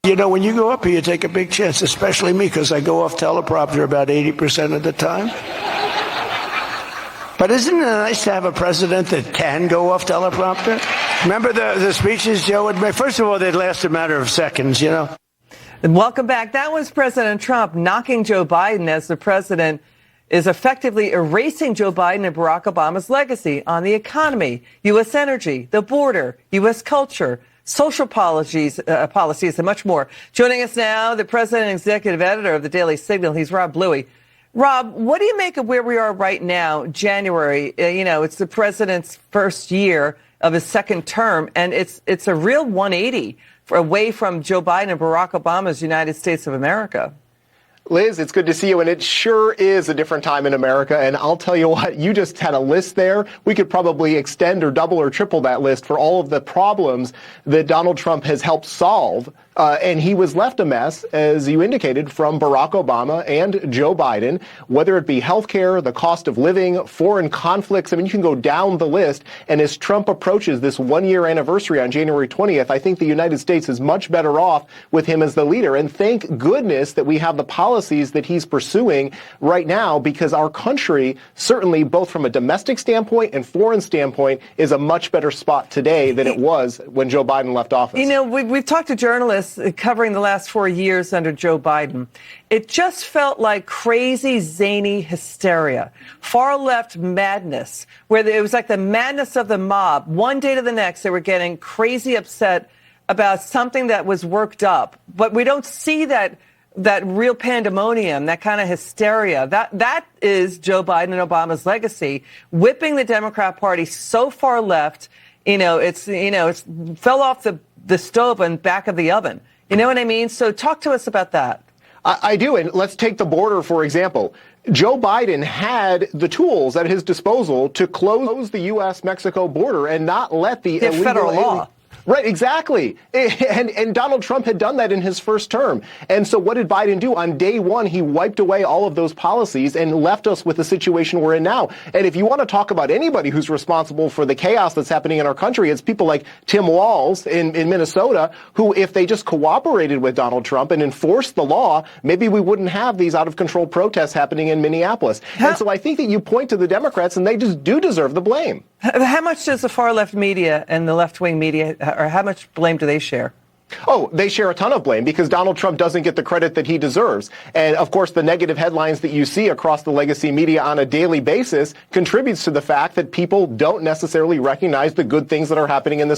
You know, when you go up here, you take a big chance, especially me, because I go off teleprompter about 80% of the time. But isn't it nice to have a president that can go off teleprompter? Remember the speeches Joe would make? First of all, they'd last a matter of seconds, you know. Welcome back. That was President Trump knocking Joe Biden as the president is effectively erasing Joe Biden and Barack Obama's legacy on the economy, U.S. energy, the border, U.S. culture, social policies, and much more. Joining us now, the president and executive editor of the Daily Signal. He's Rob Bluey. Rob, what do you make of where we are right now, January? It's the president's first year of his second term, and it's a real 180 away from Joe Biden and Barack Obama's United States of America. Liz, it's good to see you, and it sure is a different time in America, and I'll tell you what, you just had a list there. We could probably extend or double or triple that list for all of the problems that Donald Trump has helped solve, and he was left a mess, as you indicated, from Barack Obama and Joe Biden, whether it be healthcare, the cost of living, foreign conflicts. I mean, you can go down the list, and as Trump approaches this one-year anniversary on January 20th, I think the United States is much better off with him as the leader, and thank goodness that we have the policies that he's pursuing right now, because our country, certainly both from a domestic standpoint and foreign standpoint, is a much better spot today than it was when Joe Biden left office. You know, we've talked to journalists covering the last 4 years under Joe Biden. It just felt like crazy, zany hysteria, far-left madness, where it was like the madness of the mob. One day to the next, they were getting crazy upset about something that was worked up. But we don't see that real pandemonium, that kind of hysteria. That is Joe Biden and Obama's legacy, whipping the Democrat Party so far left, it's fell off the stove and back of the oven. You know what I mean? So talk to us about that. I do, and let's take the border, for example. Joe Biden had the tools at his disposal to close the U.S.-Mexico border and not let the illegal federal law. Right, exactly. And Donald Trump had done that in his first term. And so what did Biden do? On day one, he wiped away all of those policies and left us with the situation we're in now. And if you want to talk about anybody who's responsible for the chaos that's happening in our country, it's people like Tim Walz in Minnesota, who, if they just cooperated with Donald Trump and enforced the law, maybe we wouldn't have these out-of-control protests happening in Minneapolis. And so I think that you point to the Democrats, and they just do deserve the blame. How much does the far-left media and the left-wing media, or how much blame do they share? Oh, they share a ton of blame because Donald Trump doesn't get the credit that he deserves. And, of course, the negative headlines that you see across the legacy media on a daily basis contributes to the fact that people don't necessarily recognize the good things that are happening in this country.